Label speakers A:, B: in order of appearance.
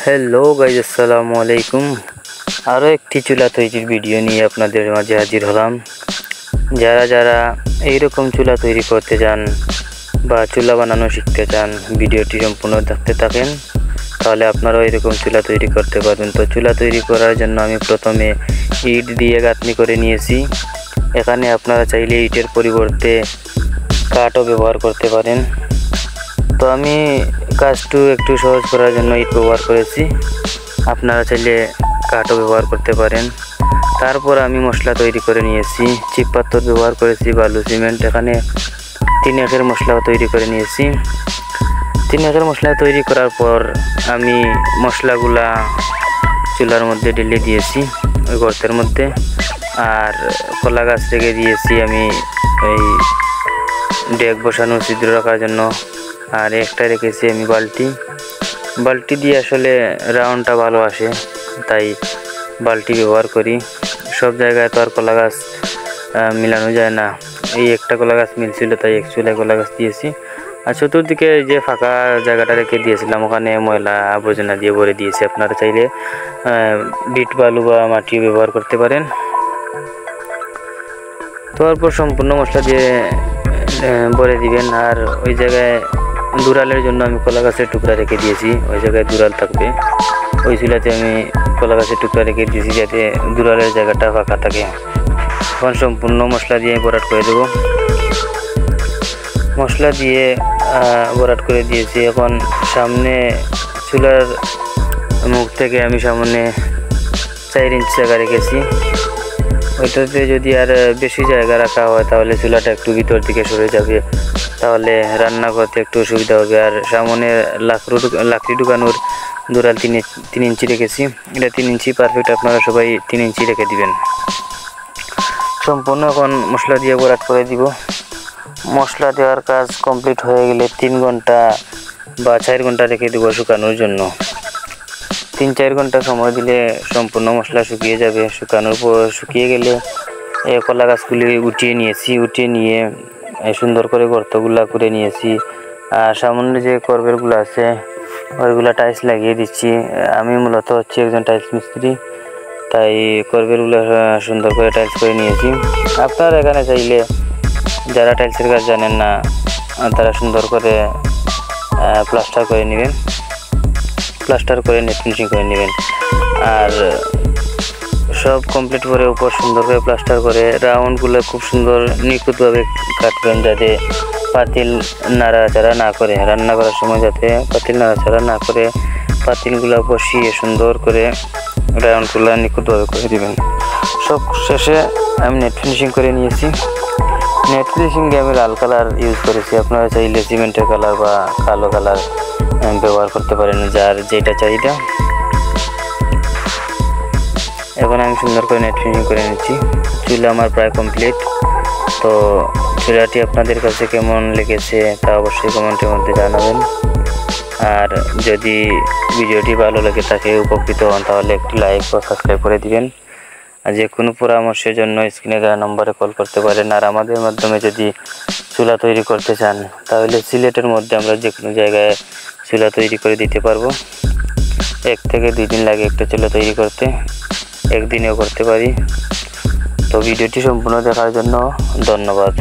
A: Hello guys, আসসালামু আলাইকুম। আরও একটি চুলা তৈরির ভিডিও নিয়ে আপনাদের মাঝে হাজির হলাম। যারা এইরকম চুলা তৈরি করতে চান বা চুলা বানানো শিখতে চান, ভিডিওটি সম্পূর্ণ দেখতে থাকেন, তাহলে আপনারাও এরকম চুলা তৈরি করতে পারবেন। তো চুলা তৈরি করার জন্য আমি প্রথমে ইট দিয়ে গাঁথনি করে নিয়েছি। এখানে আপনারা চাইলে ইটের পরিবর্তে কাঠও ব্যবহার করতে পারেন। তো আমি কাজটা একটু সহজ করার জন্য ইট ব্যবহার করেছি, আপনারা চাইলে কাঠও ব্যবহার করতে পারেন। তারপর আমি মশলা তৈরি করে নিয়েছি। চিপ পাথর ব্যবহার করেছি, বালু, সিমেন্ট। এখানে 3 একের মশলা তৈরি করে নিয়েছি। 3 একের মশলা তৈরি করার পর আমি মশলাগুলা চুলার মধ্যে ঢেলে দিয়েছি, ওই গর্তের মধ্যে। আর কলা গাছ রেখে দিয়েছি আমি এই ডেক বসানো ছিদ্র রাখার জন্য। আর একটা রেখেছি আমি বালতি দিয়ে আসলে রাউন্ডটা ভালো আসে, তাই বালতি ব্যবহার করি। সব জায়গায় তো আর কলা গাছ মিলানো যায় না, এই একটা কলা গাছ মিলছিল তাই এক চুলায় কলা গাছ দিয়েছি। আর চতুর্দিকে যে ফাঁকা জায়গাটা রেখে দিয়েছিলাম ওখানে ময়লা আবর্জনা দিয়ে ভরে দিয়েছি। আপনারা চাইলে বিট বালু বা মাটি ব্যবহার করতে পারেন। তারপর সম্পূর্ণ মশলা দিয়ে ভরে দিবেন। আর ওই জায়গায় দুরালের জন্য আমি কলা গাছের টুকরা রেখে দিয়েছি, ওই জায়গায় দুরাল থাকবে। ওই চুলাতে আমি কলা গাছের টুকরা রেখে দিয়েছি যাতে দুরালের জায়গাটা ফাঁকা থাকে। এখন সম্পূর্ণ মশলা দিয়ে ভরাট করে দেব। মশলা দিয়ে ভরাট করে দিয়েছি। এখন সামনে চুলার মুখ থেকে আমি সামনে 4 ইঞ্চি জায়গা রেখেছি। ওইটাতে যদি আর বেশি জায়গা রাখা হয় তাহলে চুলাটা একটু ভিতর দিকে সরে যাবে, তাহলে রান্না করতে একটু সুবিধা হবে। আর সামনে লাকড়ি ঢুকানোর দুরাল 3 ইঞ্চি রেখেছি। এটা 3 ইঞ্চি পারফেক্ট, আপনারা সবাই 3 ইঞ্চি রেখে দিবেন। সম্পূর্ণ এখন মশলা দিয়ে ভরাট করে দিব। মশলা দেওয়ার কাজ কমপ্লিট হয়ে গেলে 3 ঘন্টা বা 4 ঘন্টা রেখে দেবো শুকানোর জন্য। 3-4 ঘন্টা সময় দিলে সম্পূর্ণ মশলা শুকিয়ে যাবে। শুকিয়ে গেলে কলা গাছগুলি উঠিয়ে নিয়ে সুন্দর করে গর্তগুলা করে নিয়েছি। আর সামনে যে কর্বেরগুলো আছে ওইগুলা টাইলস লাগিয়ে দিচ্ছি। আমি মূলত হচ্ছে একজন টাইলস মিস্ত্রি, তাই কর্বেরগুলো সুন্দর করে টাইলস করে নিয়েছি। আপনারা এখানে চাইলে যারা টাইলসের কাজ জানেন না তারা সুন্দর করে প্লাস্টার করে নেবেন, প্লাস্টার করে নেট ফিনিশিং করে নেবেন। আর সব কমপ্লিট করে উপর সুন্দর করে প্লাস্টার করে রাউন্ডগুলো খুব সুন্দর নিখুঁতভাবে কাটবেন, যাতে পাতিল নাড়াচাড়া না করে, রান্না করার সময় যাতে পাতিল নাড়াচাড়া না করে পাতিলগুলো বসিয়ে সুন্দর করে রাউন্ডগুলো নিখুঁতভাবে করে দিবেন। সব শেষে আমি নেট ফিনিশিং করে নিয়েছি। নেট ফিনিশিংয়ে আমি লাল কালার ইউজ করেছি, আপনারা চাইলে সিমেন্টের কালার বা কালো কালার ব্যবহার করতে পারেন, যার যেটা চাহিদা। এখন আমি সুন্দর করে নেট ফিনিশিং করে নিচ্ছি। চুলা আমার প্রায় কমপ্লিট। তো চুলাটি আপনাদের কাছে কেমন লেগেছে তা অবশ্যই কমেন্টের মধ্যে জানাবেন। আর যদি ভিডিওটি ভালো লেগে থাকে, উপকৃত হন, তাহলে একটি লাইক ও সাবস্ক্রাইব করে দিবেন। আর যে কোনো পরামর্শের জন্য স্ক্রিনে দেওয়া নম্বরে কল করতে পারেন। আর আমাদের মাধ্যমে যদি চুলা তৈরি করতে চান তাহলে সিলেটের মধ্যে আমরা যে কোনো জায়গায় চুলা তৈরি করে দিতে পারবো। 1 থেকে 2 দিন লাগে একটা চুলা তৈরি করতে, একদিনেও করতে পারি। তো ভিডিওটি সম্পূর্ণ দেখার জন্য ধন্যবাদ।